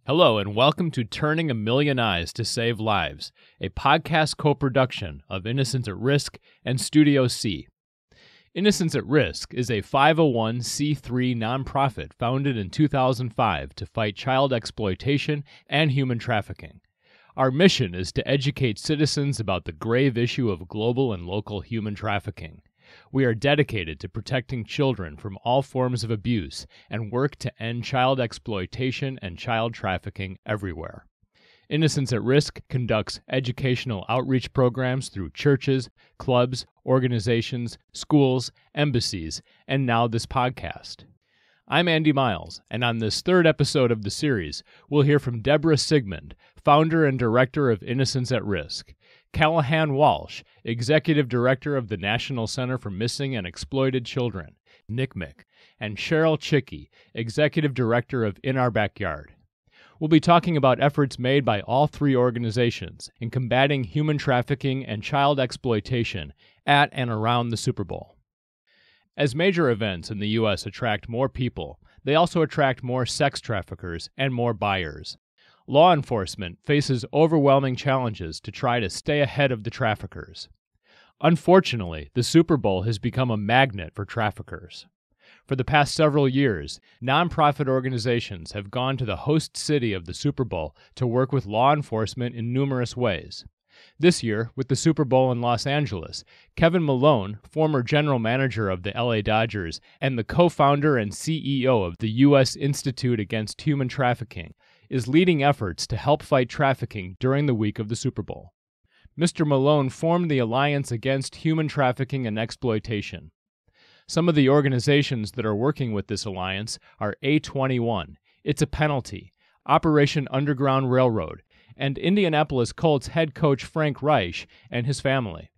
Hello, and welcome to Turning a Million Eyes to Save Lives, a podcast co-production of Innocence at Risk and Studio C. Innocence at Risk is a 501c3 nonprofit founded in 2005 to fight child exploitation and human trafficking. Our mission is to educate citizens about the grave issue of global and local human trafficking. We are dedicated to protecting children from all forms of abuse and work to end child exploitation and child trafficking everywhere. Innocence at Risk conducts educational outreach programs through churches, clubs, organizations, schools, embassies, and now this podcast. I'm Andy Miles, and on this third episode of the series, we'll hear from Deborah Sigmund, founder and director of Innocence at Risk, Callahan Walsh, executive director of the National Center for Missing and Exploited Children, NCMEC, and Cheryl Csiky, executive director of In Our Backyard. We'll be talking about efforts made by all three organizations in combating human trafficking and child exploitation at and around the Super Bowl. As major events in the U.S. attract more people, they also attract more sex traffickers and more buyers. Law enforcement faces overwhelming challenges to try to stay ahead of the traffickers. Unfortunately, the Super Bowl has become a magnet for traffickers. For the past several years, nonprofit organizations have gone to the host city of the Super Bowl to work with law enforcement in numerous ways. This year, with the Super Bowl in Los Angeles, Kevin Malone, former general manager of the LA Dodgers and the co-founder and CEO of the U.S. Institute Against Human Trafficking, is leading efforts to help fight trafficking during the week of the Super Bowl. Mr. Malone formed the Alliance Against Human Trafficking and Exploitation. Some of the organizations that are working with this alliance are A21, It's a Penalty, Operation Underground Railroad, and Indianapolis Colts head coach Frank Reich and his family.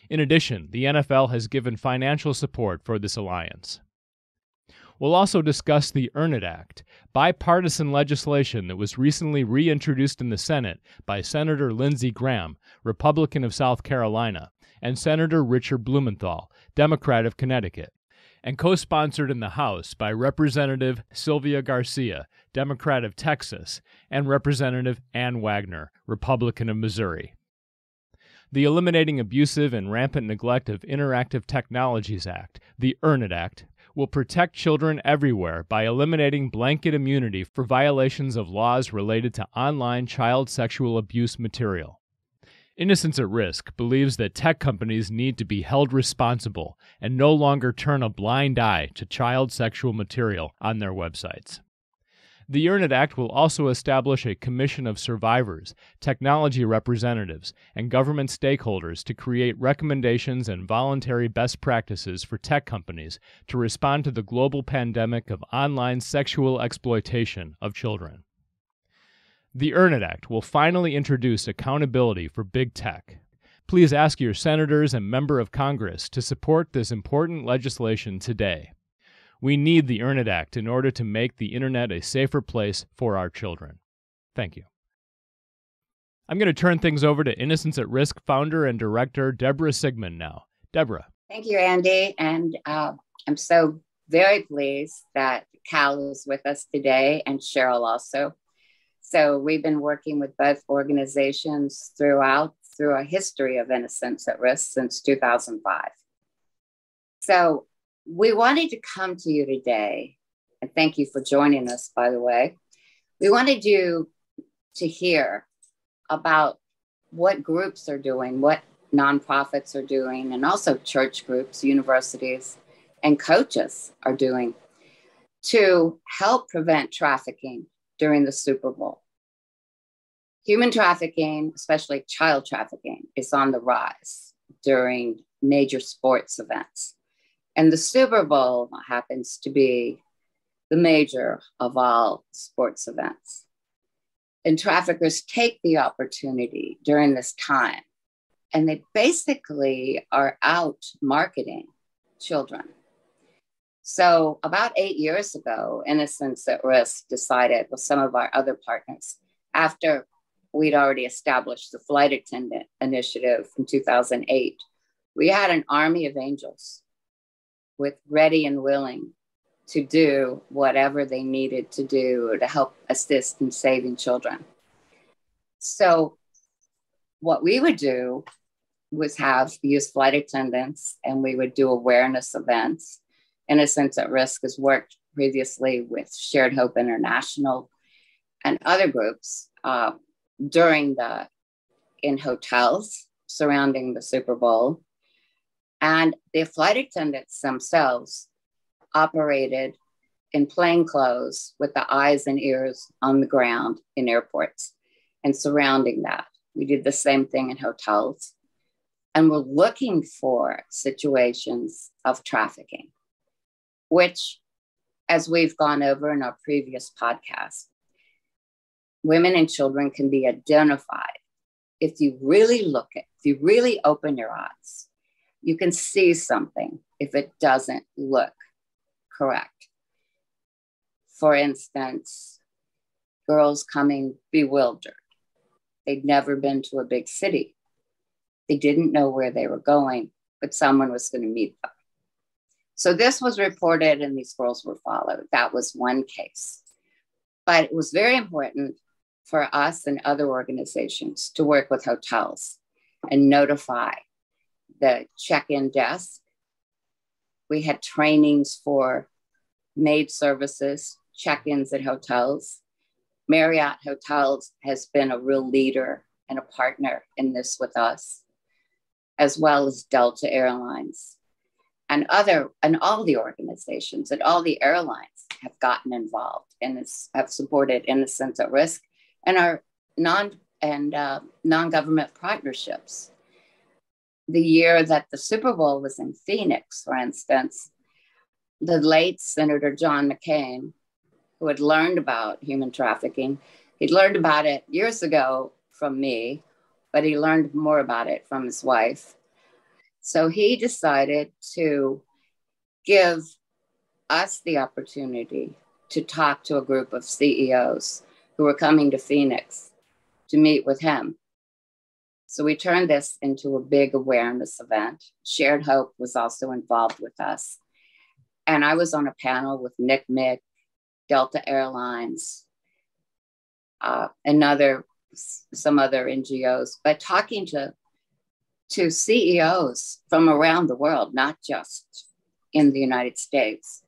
In addition, the NFL has given financial support for this alliance. We'll also discuss the Earn It Act, bipartisan legislation that was recently reintroduced in the Senate by Senator Lindsey Graham, Republican of South Carolina, and Senator Richard Blumenthal, Democrat of Connecticut, and co-sponsored in the House by Representative Sylvia Garcia, Democrat of Texas, and Representative Ann Wagner, Republican of Missouri. The Eliminating Abusive and Rampant Neglect of Interactive Technologies Act, the Earn It Act, will protect children everywhere by eliminating blanket immunity for violations of laws related to online child sexual abuse material. Innocence at Risk believes that tech companies need to be held responsible and no longer turn a blind eye to child sexual material on their websites. The Earn It Act will also establish a commission of survivors, technology representatives, and government stakeholders to create recommendations and voluntary best practices for tech companies to respond to the global pandemic of online sexual exploitation of children. The Earn It Act will finally introduce accountability for big tech. Please ask your senators and member of Congress to support this important legislation today. We need the Earn It Act in order to make the internet a safer place for our children. Thank you. I'm going to turn things over to Innocence at Risk founder and director Deborah Sigmund now. Deborah. Thank you, Andy. And I'm so very pleased that Cal is with us today and Cheryl also. So we've been working with both organizations through a history of Innocence at Risk since 2005. So we wanted to come to you today, and thank you for joining us, by the way. We wanted you to hear about what groups are doing, what nonprofits are doing, and also church groups, universities, and coaches are doing to help prevent trafficking during the Super Bowl. Human trafficking, especially child trafficking, is on the rise during major sports events. And the Super Bowl happens to be the major of all sports events. And traffickers take the opportunity during this time, and they basically are out marketing children. So about 8 years ago, Innocence at Risk decided with some of our other partners, after we'd already established the Flight Attendant Initiative in 2008, we had an army of angels with ready and willing to do whatever they needed to do to help assist in saving children. So what we would do was use flight attendants, and we would do awareness events. Innocence at Risk has worked previously with Shared Hope International and other groups in hotels surrounding the Super Bowl. And the flight attendants themselves operated in plain clothes with the eyes and ears on the ground in airports and surrounding that. We did the same thing in hotels. And we're looking for situations of trafficking, which, as we've gone over in our previous podcast, women and children can be identified. If you really if you really open your eyes, you can see something if it doesn't look correct. For instance, girls coming bewildered. They'd never been to a big city. They didn't know where they were going, but someone was going to meet them. So this was reported and these girls were followed. That was one case. But it was very important for us and other organizations to work with hotels and notify the check-in desk. We had trainings for maid services, check-ins at hotels. Marriott Hotels has been a real leader and a partner in this with us, as well as Delta Airlines and all the organizations and all the airlines have gotten involved and have supported Innocence at Risk and our non-government partnerships. The year that the Super Bowl was in Phoenix, for instance, the late Senator John McCain, who had learned about human trafficking, he'd learned about it years ago from me, but he learned more about it from his wife. So he decided to give us the opportunity to talk to a group of CEOs who were coming to Phoenix to meet with him. So we turned this into a big awareness event. Shared Hope was also involved with us. And I was on a panel with NCMEC, Delta Airlines, and some other NGOs, but talking to CEOs from around the world, not just in the United States.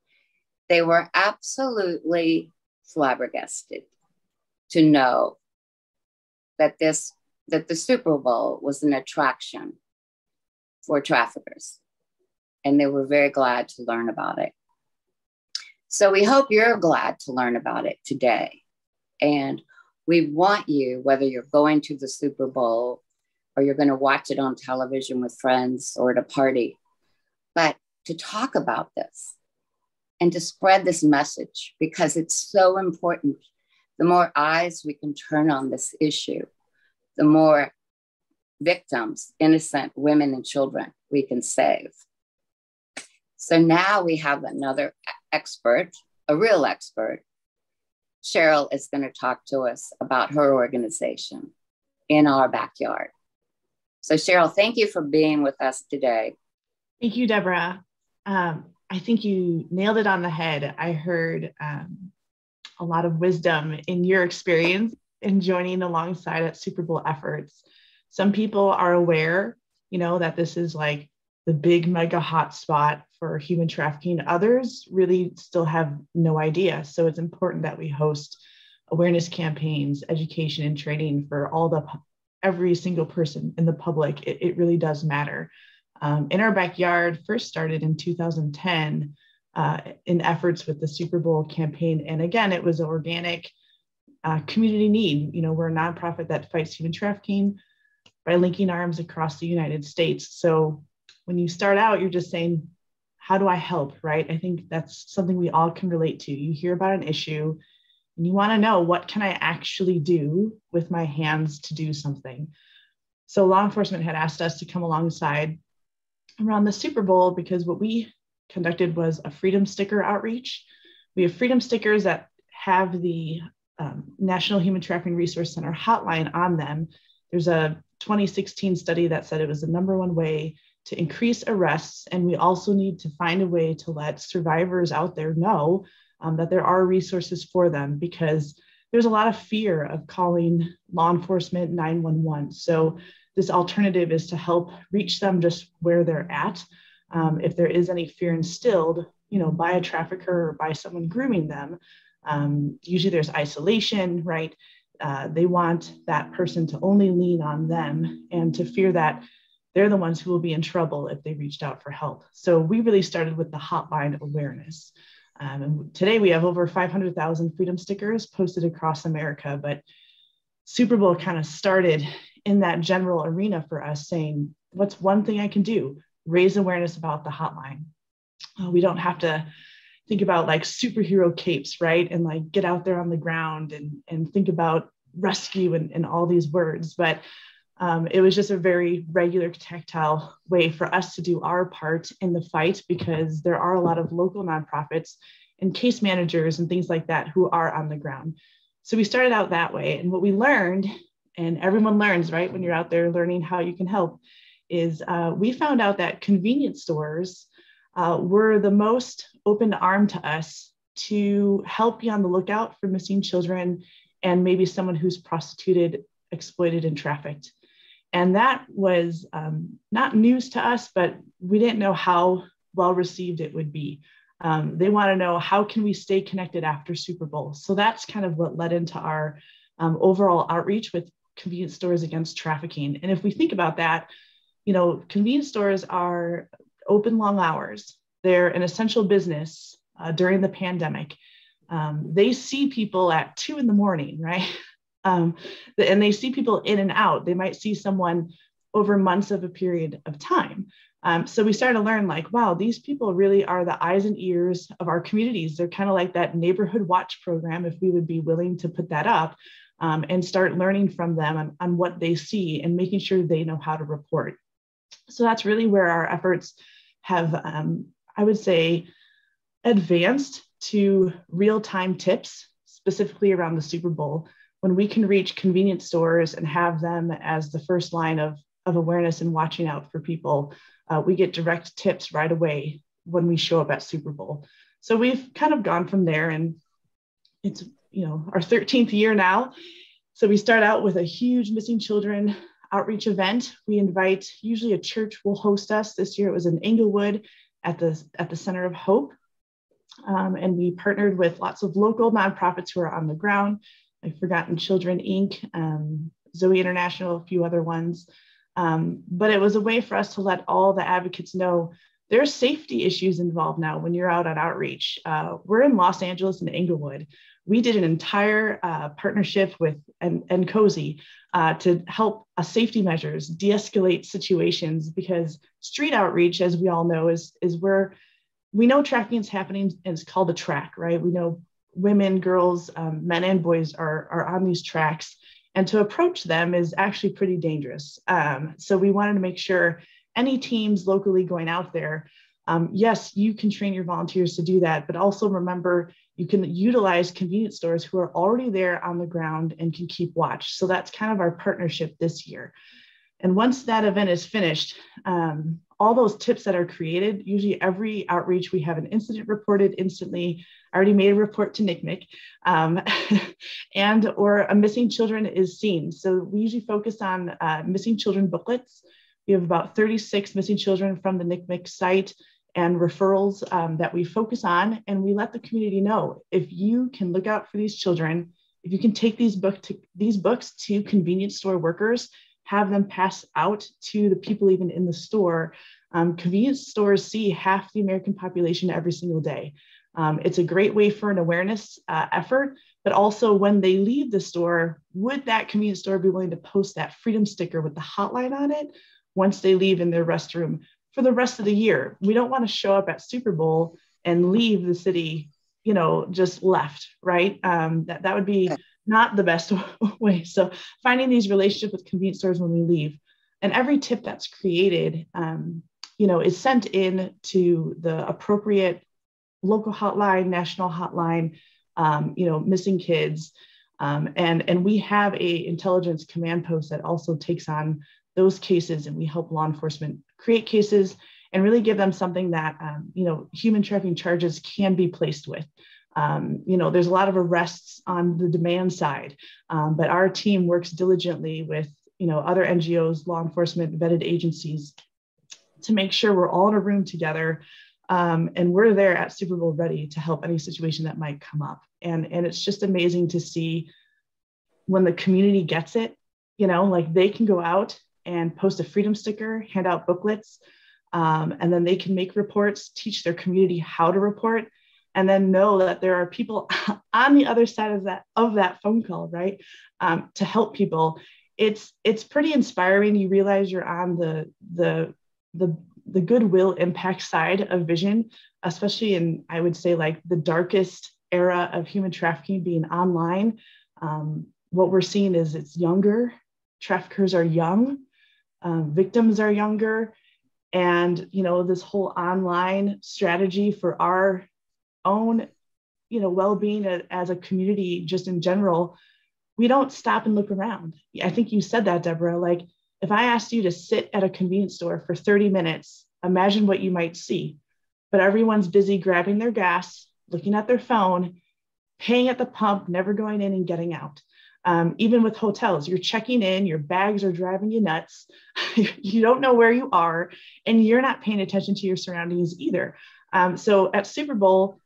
They were absolutely flabbergasted to know that the Super Bowl was an attraction for traffickers. And they were very glad to learn about it. So we hope you're glad to learn about it today. And we want you, whether you're going to the Super Bowl or you're going to watch it on television with friends or at a party, but to talk about this and to spread this message, because it's so important. The more eyes we can turn on this issue, the more victims, innocent women and children, we can save. So now we have another expert, a real expert. Cheryl is going to talk to us about her organization in our backyard. So Cheryl, thank you for being with us today. Thank you, Deborah. I think you nailed it on the head. I heard a lot of wisdom in your experience in joining alongside at Super Bowl efforts. Some people are aware, that this is like the big mega hotspot for human trafficking. Others really still have no idea. So it's important that we host awareness campaigns, education and training for every single person in the public. It really does matter. In our backyard first started in 2010 in efforts with the Super Bowl campaign. And again, it was an organic community need. We're a nonprofit that fights human trafficking by linking arms across the United States. So when you start out, you're just saying, how do I help, right? I think that's something we all can relate to. You hear about an issue and you want to know, what can I actually do with my hands to do something? So law enforcement had asked us to come alongside around the Super Bowl because what we conducted was a freedom sticker outreach. We have freedom stickers that have the National Human Trafficking Resource Center hotline on them. There's a 2016 study that said it was the #1 way to increase arrests. And we also need to find a way to let survivors out there know that there are resources for them, because there's a lot of fear of calling law enforcement 911. So this alternative is to help reach them just where they're at. If there is any fear instilled, by a trafficker or by someone grooming them, usually there's isolation, right? They want that person to only lean on them and to fear that they're the ones who will be in trouble if they reached out for help. So we really started with the hotline awareness. And today we have over 500,000 freedom stickers posted across America, but Super Bowl kind of started in that general arena for us, saying, what's one thing I can do? Raise awareness about the hotline. We don't have to think about like superhero capes, right? And like get out there on the ground and think about rescue and all these words. But it was just a very regular, tactile way for us to do our part in the fight, because there are a lot of local nonprofits and case managers and things like that who are on the ground. So we started out that way. And what we learned, and everyone learns, right, when you're out there learning how you can help, is we found out that convenience stores were the most open arm to us to help be on the lookout for missing children and maybe someone who's prostituted, exploited, and trafficked. And that was not news to us, but we didn't know how well received it would be. They want to know, how can we stay connected after Super Bowl? So that's kind of what led into our overall outreach with convenience stores against trafficking. And if we think about that, convenience stores are open long hours. They're an essential business during the pandemic. They see people at 2 a.m, right? And they see people in and out. They might see someone over months of a period of time. So we started to learn, like, wow, these people really are the eyes and ears of our communities. They're kind of like that neighborhood watch program, if we would be willing to put that up, and start learning from them on what they see and making sure they know how to report. So that's really where our efforts have, I would say, advanced to real-time tips, specifically around the Super Bowl, when we can reach convenience stores and have them as the first line of awareness and watching out for people. We get direct tips right away when we show up at Super Bowl. So we've kind of gone from there, and it's our 13th year now. So we start out with a huge missing children outreach event. We invite, usually a church will host us. This year it was in Englewood at the Center of Hope. And we partnered with lots of local nonprofits who are on the ground, like Forgotten Children, Inc., Zoe International, a few other ones. But it was a way for us to let all the advocates know there's safety issues involved now when you're out on outreach. We're in Los Angeles and Englewood. We did an entire partnership with NCOZY to help safety measures, de-escalate situations, because street outreach, as we all know, is where we know trafficking is happening, and it's called a track, right? We know women, girls, men and boys are on these tracks, and to approach them is actually pretty dangerous. So we wanted to make sure any teams locally going out there, yes, you can train your volunteers to do that, but also remember, you can utilize convenience stores who are already there on the ground and can keep watch. So that's kind of our partnership this year. And once that event is finished, all those tips that are created, usually every outreach, we have an incident reported instantly. I already made a report to NCMEC, or a missing children is seen. So we usually focus on missing children booklets. We have about 36 missing children from the NCMEC site and referrals that we focus on. And we let the community know, if you can look out for these children, if you can take these books to convenience store workers, have them pass out to the people even in the store. Convenience stores see half the American population every single day. It's a great way for an awareness effort, but also when they leave the store, would that convenience store be willing to post that freedom sticker with the hotline on it once they leave in their restroom for the rest of the year? We don't want to show up at Super Bowl and leave the city, just left, right? That would be not the best way. So finding these relationships with convenience stores when we leave, and every tip that's created, is sent in to the appropriate local hotline, national hotline, missing kids. And we have a intelligence command post that also takes on those cases, and we help law enforcement create cases and really give them something that, human trafficking charges can be placed with. There's a lot of arrests on the demand side, but our team works diligently with, other NGOs, law enforcement, vetted agencies to make sure we're all in a room together. And we're there at Super Bowl ready to help any situation that might come up. And it's just amazing to see when the community gets it, like they can go out and post a freedom sticker, hand out booklets, and then they can make reports, teach their community how to report, and then know that there are people on the other side of that phone call, right? To help people. It's pretty inspiring. You realize you're on the goodwill impact side of vision, especially in, I would say, like the darkest era of human trafficking being online. What we're seeing is it's younger. Traffickers are young. Victims are younger. And, this whole online strategy for our own, well-being as a community, just in general, we don't stop and look around. I think you said that, Deborah. Like, if I asked you to sit at a convenience store for 30 minutes, imagine what you might see. But everyone's busy grabbing their gas, looking at their phone, paying at the pump, never going in and getting out. Even with hotels, you're checking in, your bags are driving you nuts. You don't know where you are, and you're not paying attention to your surroundings either. So at Super Bowl,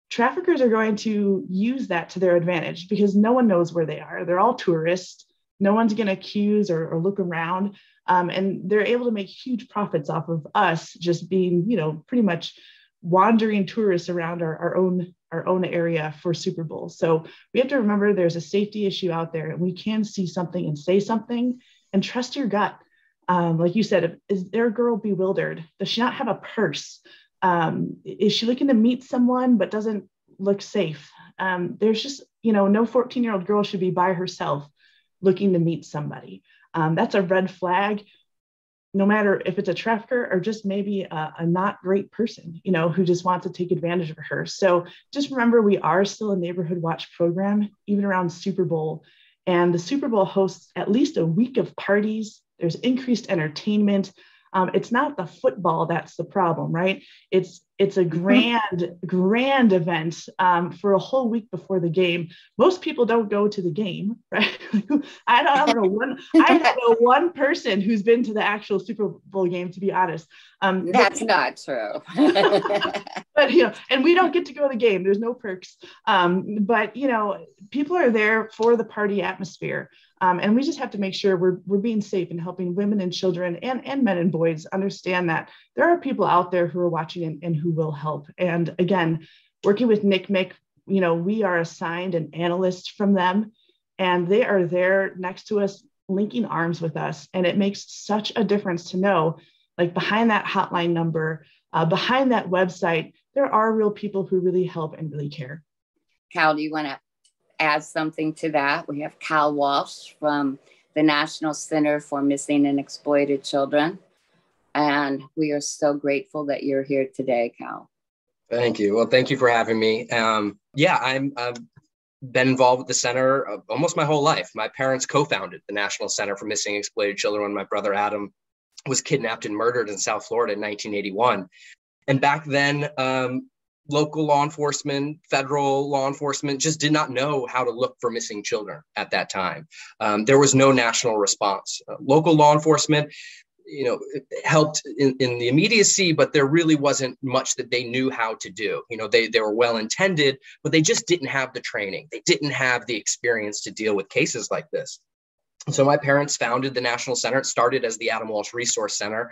traffickers are going to use that to their advantage because no one knows where they are. They're all tourists. No one's going to accuse or look around. And they're able to make huge profits off of us just being, pretty much wandering tourists around our own area for Super Bowl. So we have to remember there's a safety issue out there, and we can see something and say something and trust your gut. Like you said, is their girl bewildered? Does she not have a purse? Is she looking to meet someone but doesn't look safe? There's just, no 14-year-old girl should be by herself looking to meet somebody. That's a red flag, no matter if it's a trafficker or just maybe a not great person, who just wants to take advantage of her. So just remember, we are still a neighborhood watch program, even around Super Bowl. And the Super Bowl hosts at least a week of parties. There's increased entertainment. It's not the football that's the problem, right? It's a grand event for a whole week before the game. Most people don't go to the game, right? I don't know one person who's been to the actual Super Bowl game, to be honest. That's not true. But and we don't get to go to the game. There's no perks. But people are there for the party atmosphere. And we just have to make sure we're being safe and helping women and children and men and boys understand that there are people out there who are watching and who will help. And again, working with NCMEC, we are assigned an analyst from them, and they are there next to us, linking arms with us. And it makes such a difference to know, like, behind that hotline number, behind that website, there are real people who really help and really care. Cal, do you want to add something to that? We have Cal Walsh from the National Center for Missing and Exploited Children. And we are so grateful that you're here today, Cal. Thank you. Well, thank you for having me. I've been involved with the center almost my whole life. My parents co-founded the National Center for Missing and Exploited Children when my brother Adam was kidnapped and murdered in South Florida in 1981. And back then, local law enforcement, federal law enforcement just did not know how to look for missing children at that time. There was no national response. Local law enforcement, helped in the immediacy, but there really wasn't much that they knew how to do. They were well-intended, but they just didn't have the training. They didn't have the experience to deal with cases like this. So my parents founded the National Center. It started as the Adam Walsh Resource Center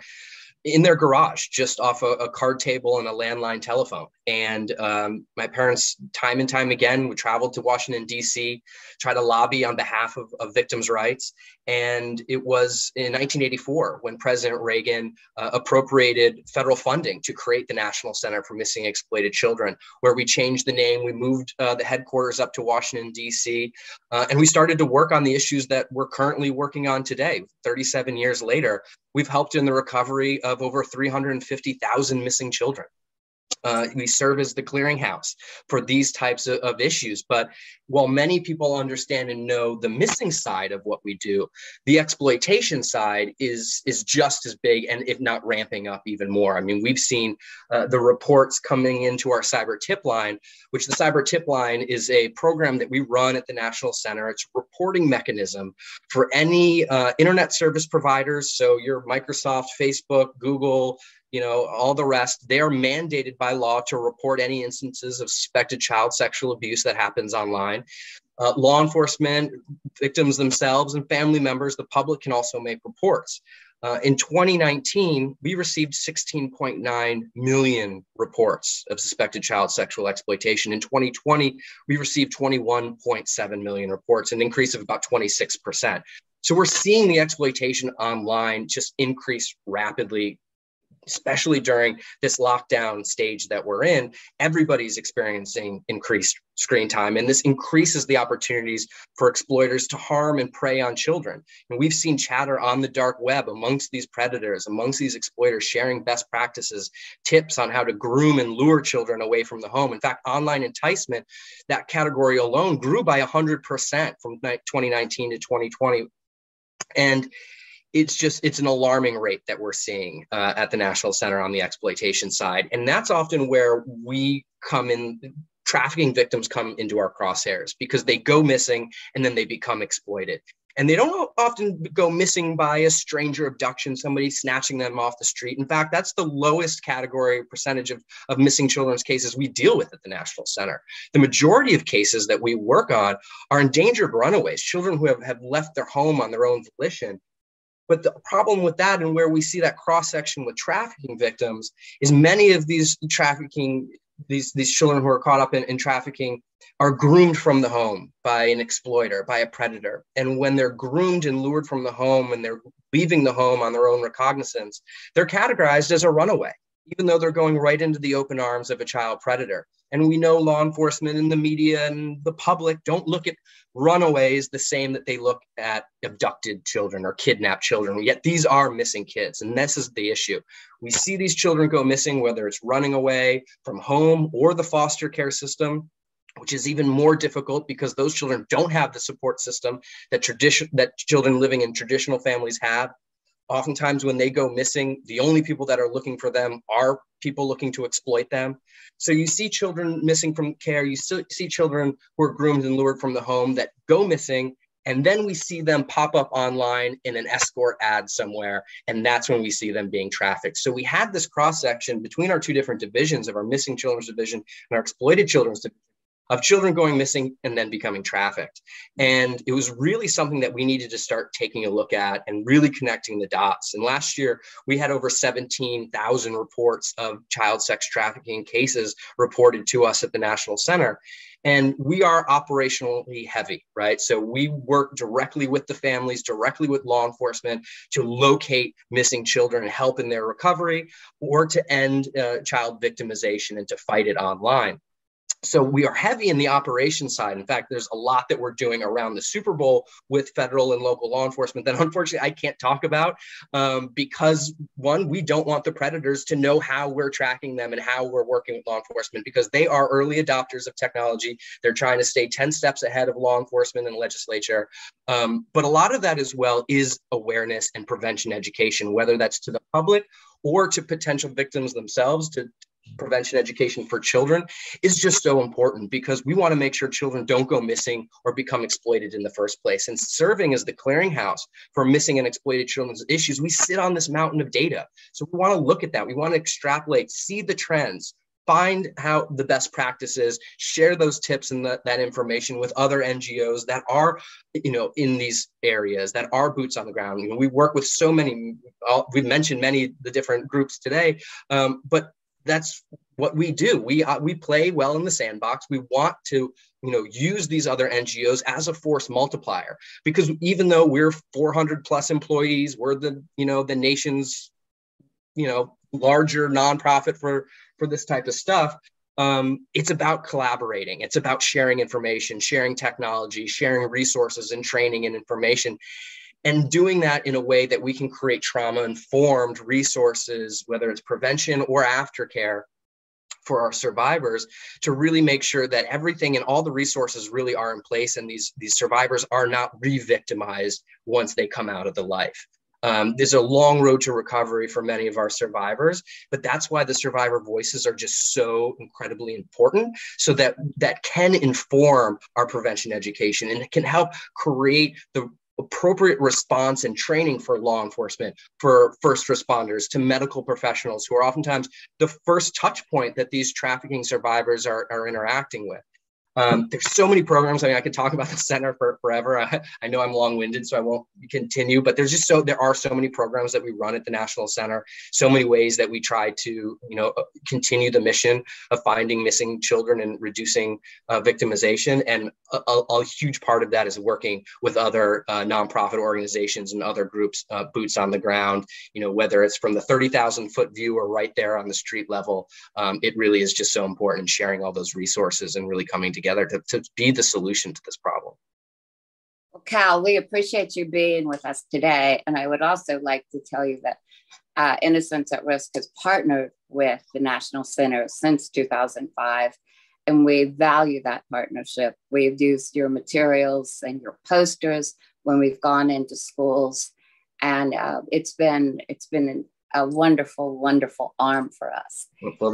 in their garage, just off a card table and a landline telephone. And my parents, time and time again, would travel to Washington, D.C., try to lobby on behalf of victims' rights. And it was in 1984 when President Reagan appropriated federal funding to create the National Center for Missing and Exploited Children, where we changed the name. We moved the headquarters up to Washington, D.C., and we started to work on the issues that we're currently working on today. 37 years later, we've helped in the recovery of over 350,000 missing children. We serve as the clearinghouse for these types of issues. But while many people understand and know the missing side of what we do, the exploitation side is just as big, and if not ramping up even more. I mean, we've seen the reports coming into our cyber tip line, which the cyber tip line is a program that we run at the National Center. It's a reporting mechanism for any internet service providers. So your Microsoft, Facebook, Google, all the rest, they are mandated by law to report any instances of suspected child sexual abuse that happens online. Law enforcement, victims themselves, and family members, the public can also make reports. In 2019, we received 16.9 million reports of suspected child sexual exploitation. In 2020, we received 21.7 million reports, an increase of about 26%. So we're seeing the exploitation online just increase rapidly, especially during this lockdown stage that we're in. Everybody's experiencing increased screen time, and this increases the opportunities for exploiters to harm and prey on children. And we've seen chatter on the dark web amongst these predators, amongst these exploiters, sharing best practices, tips on how to groom and lure children away from the home. In fact, online enticement, that category alone grew by 100% from 2019 to 2020. And it's an alarming rate that we're seeing at the National Center on the exploitation side. And that's often where we come in. Trafficking victims come into our crosshairs because they go missing and then they become exploited. And they don't often go missing by a stranger abduction, somebody snatching them off the street. In fact, that's the lowest category percentage of missing children's cases we deal with at the National Center. The majority of cases that we work on are endangered runaways, children who have left their home on their own volition. But the problem with that, and where we see that cross-section with trafficking victims, is many of these trafficking, these children who are caught up in trafficking are groomed from the home by an exploiter, by a predator. And when they're groomed and lured from the home and they're leaving the home on their own recognizance, they're categorized as a runaway, even though they're going right into the open arms of a child predator. And we know law enforcement and the media and the public don't look at runaways the same that they look at abducted children or kidnapped children. Yet these are missing kids. And this is the issue. We see these children go missing, whether it's running away from home or the foster care system, which is even more difficult because those children don't have the support system that children living in traditional families have. Oftentimes when they go missing, the only people that are looking for them are people looking to exploit them. So you see children missing from care, you see children who are groomed and lured from the home that go missing, and then we see them pop up online in an escort ad somewhere, and that's when we see them being trafficked. So we had this cross-section between our two different divisions of our missing children's division and our exploited children's division, of children going missing and then becoming trafficked. And it was really something that we needed to start taking a look at and really connecting the dots. And last year, we had over 17,000 reports of child sex trafficking cases reported to us at the National Center. And we are operationally heavy, right? So we work directly with the families, directly with law enforcement to locate missing children and help in their recovery, or to end child victimization and to fight it online. So we are heavy in the operations side. In fact, there's a lot that we're doing around the Super Bowl with federal and local law enforcement that unfortunately I can't talk about because, one, we don't want the predators to know how we're tracking them and how we're working with law enforcement, because they are early adopters of technology. They're trying to stay 10 steps ahead of law enforcement and legislature. But a lot of that as well is awareness and prevention education, whether that's to the public or to potential victims themselves. To prevention education for children is just so important, because we want to make sure children don't go missing or become exploited in the first place. And serving as the clearinghouse for missing and exploited children's issues, we sit on this mountain of data. So we want to look at that. We want to extrapolate, see the trends, find how the best practices, share those tips and that information with other NGOs that are, in these areas, that are boots on the ground. We work with so many, we've mentioned many of the different groups today, but that's what we do. We play well in the sandbox. We want to, use these other NGOs as a force multiplier, because even though we're 400 plus employees, we're the nation's, larger nonprofit for this type of stuff. It's about collaborating. It's about sharing information, sharing technology, sharing resources and training and information. And doing that in a way that we can create trauma-informed resources, whether it's prevention or aftercare, for our survivors to really make sure that everything and all the resources really are in place, and these survivors are not re-victimized once they come out of the life. There's a long road to recovery for many of our survivors, but that's why the survivor voices are just so incredibly important, so that can inform our prevention education, and it can help create the appropriate response and training for law enforcement, for first responders, to medical professionals, who are oftentimes the first touch point that these trafficking survivors are interacting with. There's so many programs. I mean, I could talk about the center for forever. I know I'm long-winded, so I won't continue, but there are so many programs that we run at the National Center, so many ways that we try to, continue the mission of finding missing children and reducing victimization. And a huge part of that is working with other nonprofit organizations and other groups, boots on the ground, whether it's from the 30,000-foot view or right there on the street level. It really is just so important, sharing all those resources and really coming together to be the solution to this problem. Well, Cal, we appreciate you being with us today. And I would also like to tell you that Innocence at Risk has partnered with the National Center since 2005, and we value that partnership. We've used your materials and your posters when we've gone into schools, and it's been a wonderful, wonderful arm for us. Well,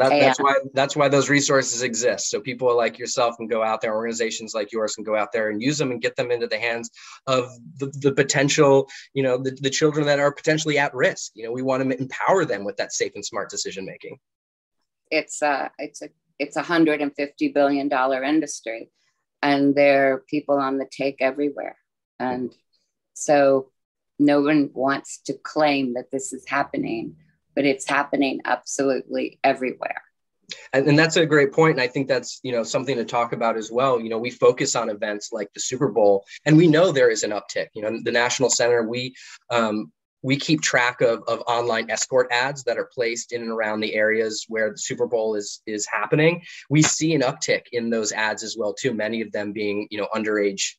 that's why those resources exist. So people like yourself can go out there, organizations like yours can go out there and use them and get them into the hands of the potential, the children that are potentially at risk. We want to empower them with that safe and smart decision making. It's a $150 billion industry, and there are people on the take everywhere. And so no one wants to claim that this is happening, but it's happening absolutely everywhere. And that's a great point. And I think that's, something to talk about as well. We focus on events like the Super Bowl, and we know there is an uptick. The National Center, we keep track of online escort ads that are placed in and around the areas where the Super Bowl is happening. We see an uptick in those ads as well, too, many of them being, underage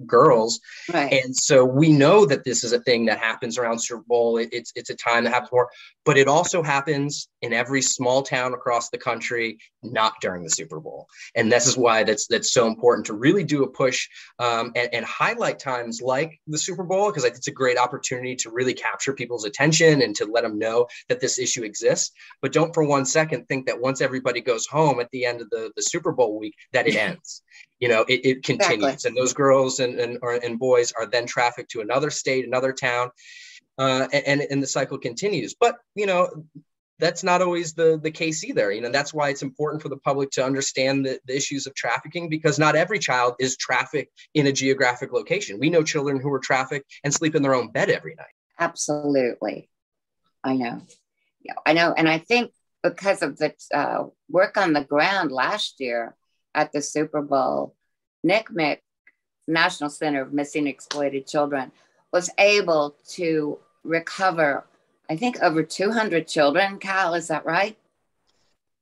girls. Right. And so we know that this is a thing that happens around Super Bowl. It's a time that happens more, but it also happens in every small town across the country, not during the Super Bowl. And this is why that's so important to really do a push and highlight times like the Super Bowl, because I think it's a great opportunity to really capture people's attention and to let them know that this issue exists. But don't for one second think that once everybody goes home at the end of the Super Bowl week, that it ends. It continues. Exactly. And those girls and boys are then trafficked to another state, another town, and the cycle continues. But, that's not always the case either. That's why it's important for the public to understand the issues of trafficking, because not every child is trafficked in a geographic location. We know children who are trafficked and sleep in their own bed every night. Absolutely. I know. Yeah, I know. And I think because of the work on the ground last year at the Super Bowl, NCMEC, National Center of Missing Exploited Children, was able to recover, I think, over 200 children. Cal, is that right?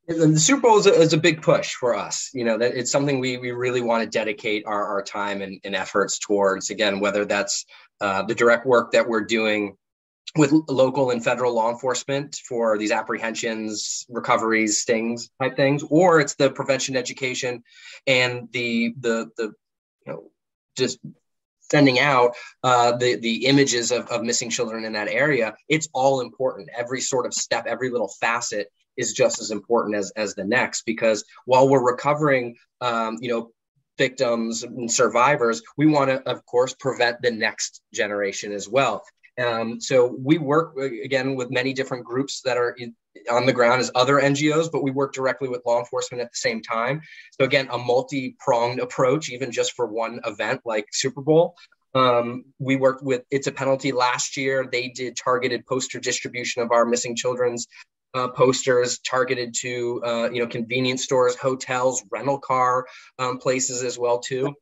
The Super Bowl is a big push for us. That it's something we really want to dedicate our time and efforts towards. Again, whether that's the direct work that we're doing with local and federal law enforcement for these apprehensions, recoveries, stings type things, or it's the prevention education and the just sending out the images of missing children in that area. It's all important. Every sort of step, every little facet is just as important as the next, because while we're recovering, victims and survivors, we want to, of course, prevent the next generation as well. So we work, again, with many different groups that are on the ground as other NGOs, but we work directly with law enforcement at the same time. So again, a multi-pronged approach, even just for one event like Super Bowl. We worked with It's a Penalty last year. They did targeted poster distribution of our missing children's posters targeted to, convenience stores, hotels, rental car places as well, too.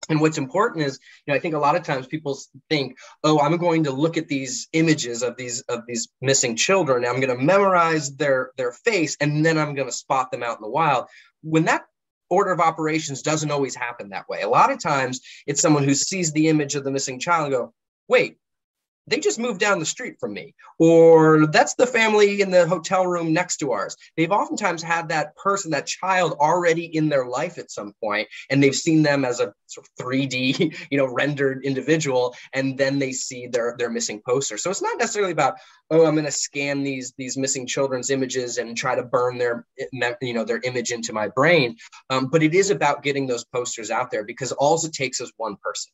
And what's important is, I think a lot of times people think, oh, I'm going to look at these images of these missing children, and I'm going to memorize their face, and then I'm going to spot them out in the wild. When that order of operations doesn't always happen that way. A lot of times it's someone who sees the image of the missing child and go, wait, they just moved down the street from me, or that's the family in the hotel room next to ours. They've oftentimes had that person, that child already in their life at some point, and they've seen them as a sort of 3D, rendered individual, and then they see their missing poster. So it's not necessarily about, oh, I'm going to scan these missing children's images and try to burn their image into my brain, but it is about getting those posters out there, because all it takes is one person.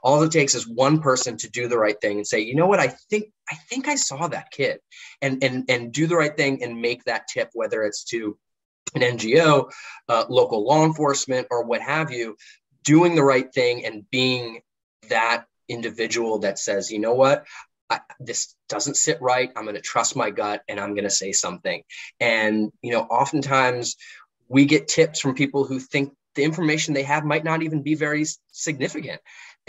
All it takes is one person to do the right thing and say, you know what, I think I saw that kid, and do the right thing and make that tip, whether it's to an NGO, local law enforcement, or what have you, doing the right thing and being that individual that says, you know what, this doesn't sit right. I'm going to trust my gut and I'm going to say something. And, oftentimes we get tips from people who think the information they have might not even be very significant,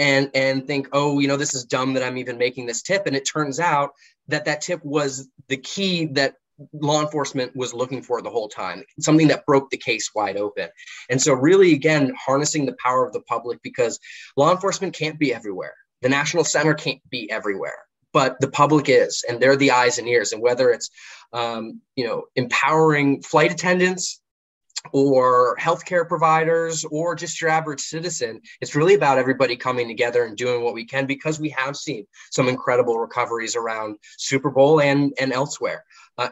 and think, oh, this is dumb that I'm even making this tip. And it turns out that tip was the key that law enforcement was looking for the whole time, something that broke the case wide open. And so really, again, harnessing the power of the public, because law enforcement can't be everywhere. The National Center can't be everywhere, but the public is, and they're the eyes and ears. And whether it's, empowering flight attendants, or healthcare providers, or just your average citizen, it's really about everybody coming together and doing what we can, because we have seen some incredible recoveries around Super Bowl and elsewhere.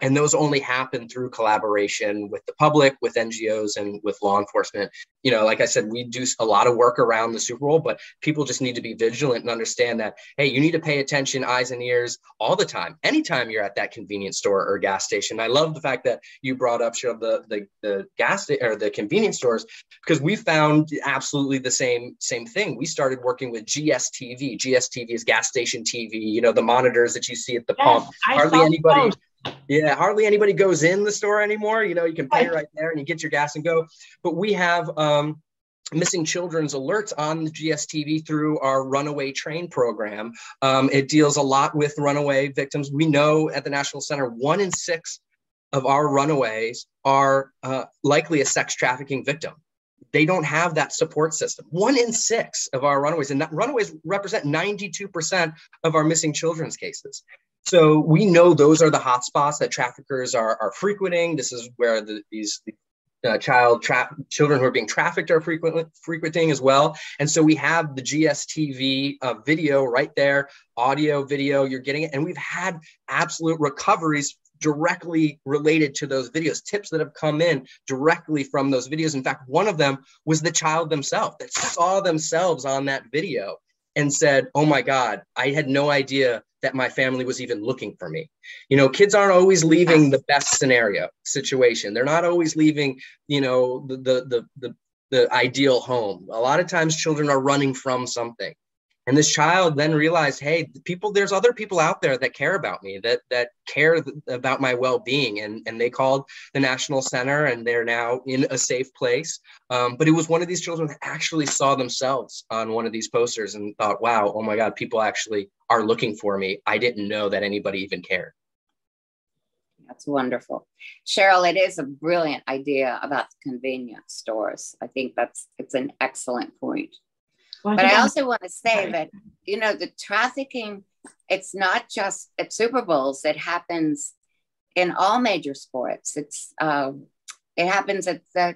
And those only happen through collaboration with the public, with NGOs, and with law enforcement. Like I said, we do a lot of work around the Super Bowl, but people just need to be vigilant and understand that, hey, you need to pay attention, eyes and ears, all the time, anytime you're at that convenience store or gas station. I love the fact that you brought up, Cheryl, the gas or the convenience stores, because we found absolutely the same thing. We started working with GSTV. GSTV is gas station TV. The monitors that you see at the pump. Hardly anybody goes in the store anymore. You can pay right there and you get your gas and go. But we have missing children's alerts on the GSTV through our Runaway Train program. It deals a lot with runaway victims. We know at the National Center, 1 in 6 of our runaways are likely a sex trafficking victim. They don't have that support system. 1 in 6 of our runaways, and runaways represent 92% of our missing children's cases. So we know those are the hotspots that traffickers are frequenting. This is where these children who are being trafficked are frequenting as well. And so we have the GSTV video right there, audio, video, you're getting it. And we've had absolute recoveries directly related to those videos, tips that have come in directly from those videos. In fact, one of them was the child themselves that saw themselves on that video and said, oh my God, I had no idea that my family was even looking for me. Kids aren't always leaving the best situation. They're not always leaving, the ideal home. A lot of times children are running from something. And this child then realized, hey, there's other people out there that care about me, that care about my well-being. And they called the National Center, and they're now in a safe place. But it was one of these children that actually saw themselves on one of these posters and thought, wow, oh my God, people actually are looking for me. I didn't know that anybody even cared. That's wonderful. Cheryl, it is a brilliant idea about the convenience stores. I think it's an excellent point. But I also want to say that, the trafficking, it's not just at Super Bowls. It happens in all major sports. It happens at the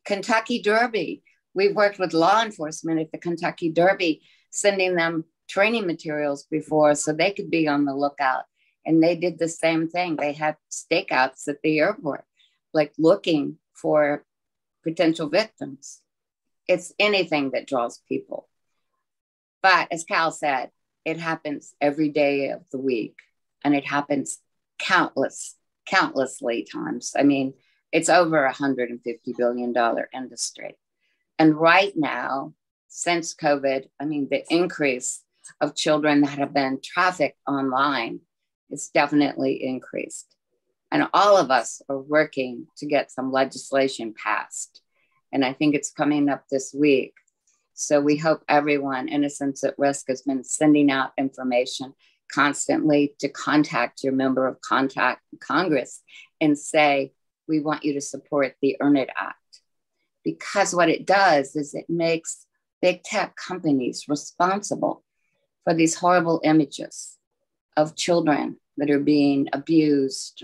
Kentucky Derby. We've worked with law enforcement at the Kentucky Derby, sending them training materials before so they could be on the lookout. And they did the same thing. They had stakeouts at the airport, like looking for potential victims. It's anything that draws people. But as Cal said, it happens every day of the week, and it happens countlessly times. I mean, it's over $150 billion industry. And right now, since COVID, the increase of children that have been trafficked online is definitely increased. And all of us are working to get some legislation passed. And I think it's coming up this week. So we hope everyone, Innocence at Risk, has been sending out information constantly to contact your member of Congress and say, we want you to support the Earn It Act. Because what it does is it makes big tech companies responsible for these horrible images. of children that are being abused,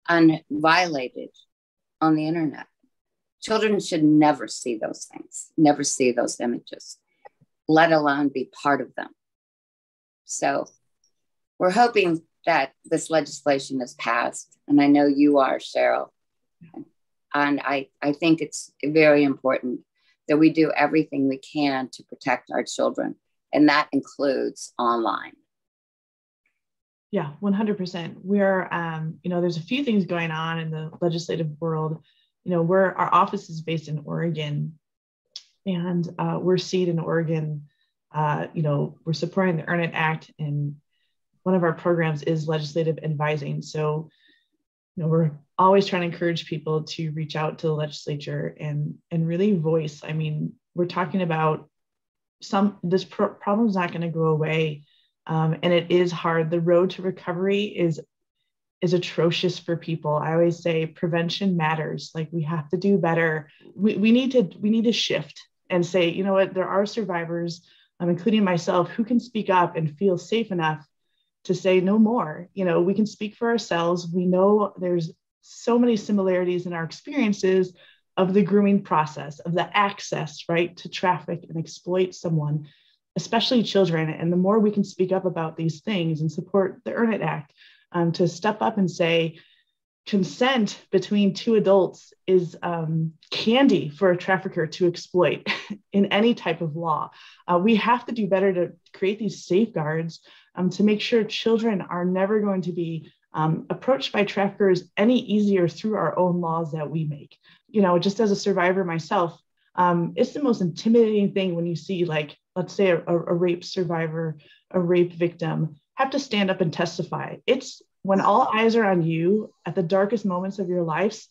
unviolated on the internet. Children should never see those things, never see those images, let alone be part of them. So we're hoping that this legislation is passed. And I know you are, Cheryl. And I think it's very important that we do everything we can to protect our children. And that includes online. Yeah, 100%. We're, there's a few things going on in the legislative world. Our office is based in Oregon, and we're seated in Oregon. We're supporting the Earn It Act, and one of our programs is legislative advising. So, we're always trying to encourage people to reach out to the legislature and really voice. I mean, we're talking about this problem is not going to go away. And it is hard. The road to recovery is atrocious for people. I always say prevention matters. Like, we have to do better. We need to shift and say, you know what, there are survivors, including myself, who can speak up and feel safe enough to say no more. We can speak for ourselves. We know there's so many similarities in our experiences of the grooming process, of the access, right, to traffic and exploit someone, especially children. And the more we can speak up about these things and support the Earn It Act, to step up and say consent between two adults is candy for a trafficker to exploit in any type of law. We have to do better to create these safeguards to make sure children are never going to be approached by traffickers any easier through our own laws that we make. Just as a survivor myself, it's the most intimidating thing when you see, like, let's say a rape survivor, a rape victim, have to stand up and testify. It's when all eyes are on you at the darkest moments of your lives,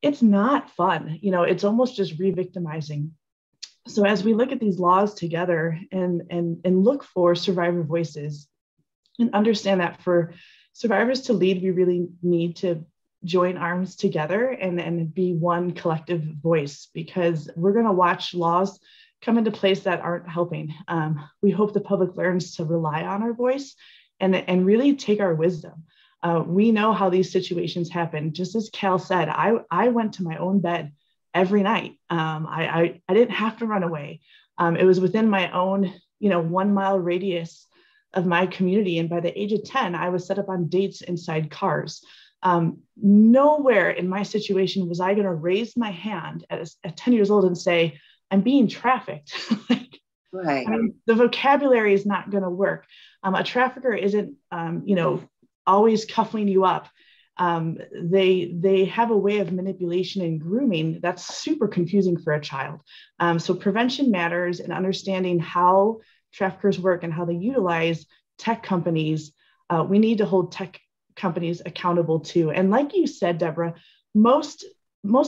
it's not fun. It's almost just re-victimizing. So as we look at these laws together and look for survivor voices and understand that for survivors to lead, we really need to join arms together and be one collective voice, because we're going to watch laws come into place that aren't helping. We hope the public learns to rely on our voice and really take our wisdom. We know how these situations happen. Just as Cal said, I went to my own bed every night. I didn't have to run away. It was within my own 1 mile radius of my community. And by the age of 10, I was set up on dates inside cars. Nowhere in my situation was I going to raise my hand at 10 years old and say, I'm being trafficked. Right. The vocabulary is not going to work. A trafficker isn't, always cuffing you up. They have a way of manipulation and grooming that's super confusing for a child. So prevention matters, and understanding how traffickers work and how they utilize tech companies. We need to hold tech companies accountable too. And like you said, Deborah, most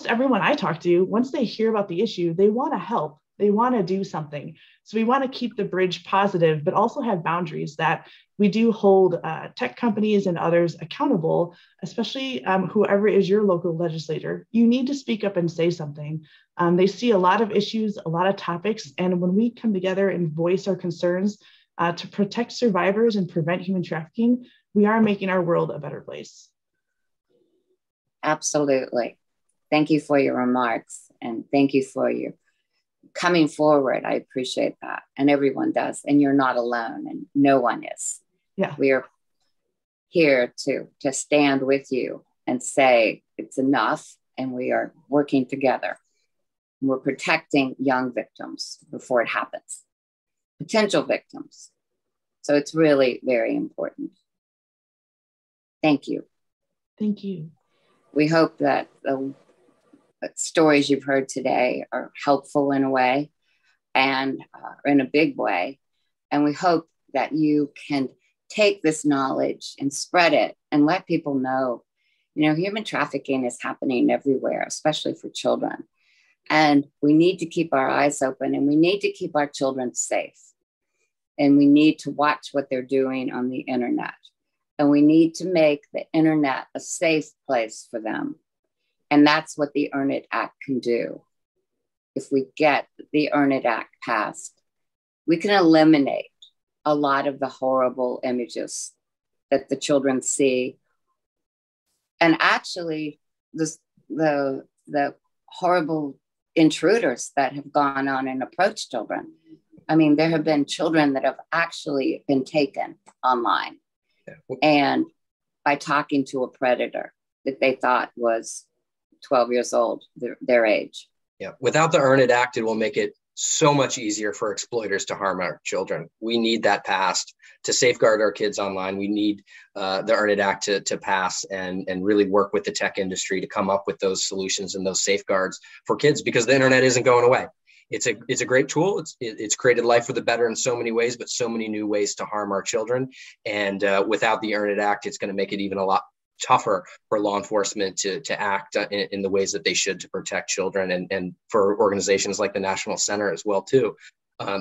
everyone I talk to, once they hear about the issue, they want to help. They want to do something. So we want to keep the bridge positive, but also have boundaries that we do hold tech companies and others accountable, especially whoever is your local legislator. You need to speak up and say something. They see a lot of issues, a lot of topics. And when we come together and voice our concerns to protect survivors and prevent human trafficking, we are making our world a better place. Absolutely. Thank you for your remarks, and thank you for your coming forward. I appreciate that. And everyone does. And you're not alone, and no one is. Yeah. We are here to stand with you and say it's enough, and we are working together. We're protecting young victims before it happens, potential victims. So it's really very important. Thank you. Thank you. We hope that the stories you've heard today are helpful in a way, and in a big way. And we hope that you can take this knowledge and spread it and let people know, human trafficking is happening everywhere, especially for children. And we need to keep our eyes open, and we need to keep our children safe. And we need to watch what they're doing on the internet. And we need to make the internet a safe place for them. And that's what the Earn It Act can do. If we get the Earn It Act passed, we can eliminate a lot of the horrible images that the children see. And actually, the horrible intruders that have gone on and approached children. I mean, there have been children that have actually been taken online and by talking to a predator that they thought was 12 years old, their age. Yeah. Without the Earn It Act, it will make it so much easier for exploiters to harm our children. We need that passed to safeguard our kids online. We need the Earn It Act to pass and really work with the tech industry to come up with those solutions and those safeguards for kids, because the internet isn't going away. It's a great tool. It's created life for the better in so many ways, but so many new ways to harm our children. And without the Earn It Act, it's going to make it even a lot tougher for law enforcement to act in the ways that they should to protect children, and for organizations like the National Center as well too.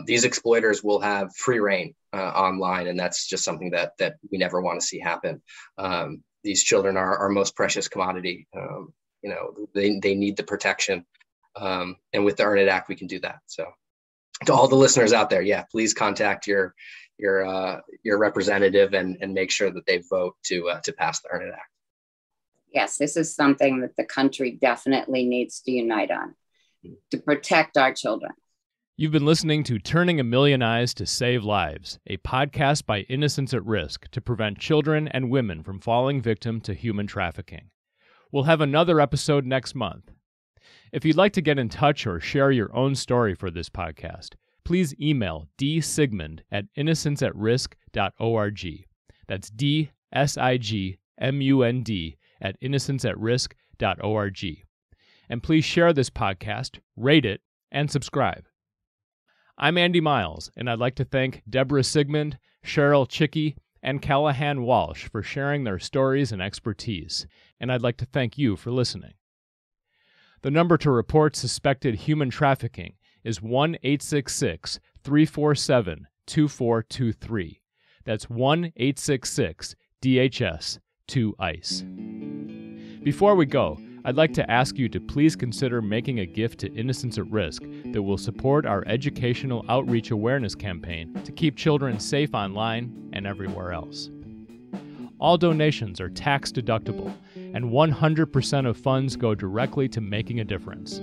These exploiters will have free reign online, and that's just something that we never want to see happen. These children are our most precious commodity. They need the protection, and with the Earn It Act, we can do that. So, to all the listeners out there, please contact your representative and make sure that they vote to pass the Earn It Act. Yes, this is something that the country definitely needs to unite on to protect our children. You've been listening to Turning a Million Eyes to Save Lives, a podcast by Innocence at Risk to prevent children and women from falling victim to human trafficking. We'll have another episode next month. If you'd like to get in touch or share your own story for this podcast, please email dsigmund@innocenceatrisk.org. That's DSIGMUND@innocenceatrisk.org. And please share this podcast, rate it, and subscribe. I'm Andy Miles, and I'd like to thank Deborah Sigmund, Cheryl Csiky, and Callahan Walsh for sharing their stories and expertise. And I'd like to thank you for listening. The number to report suspected human trafficking is 1-866-347-2423. That's 1-866-DHS-2-ICE. Before we go, I'd like to ask you to please consider making a gift to Innocence at Risk that will support our educational outreach awareness campaign to keep children safe online and everywhere else. All donations are tax deductible, and 100% of funds go directly to making a difference.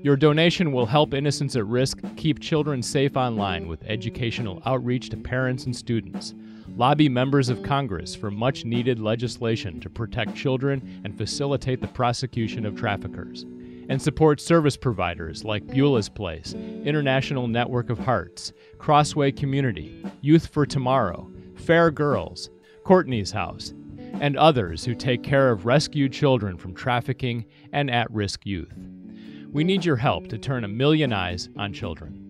Your donation will help Innocence at Risk keep children safe online with educational outreach to parents and students, lobby members of Congress for much-needed legislation to protect children and facilitate the prosecution of traffickers, and support service providers like Beulah's Place, International Network of Hearts, Crossway Community, Youth for Tomorrow, Fair Girls, Courtney's House, and others who take care of rescued children from trafficking and at-risk youth. We need your help to turn a million eyes on children.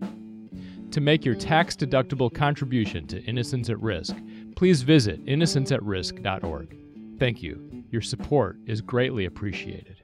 To make your tax-deductible contribution to Innocence at Risk, please visit innocenceatrisk.org. Thank you. Your support is greatly appreciated.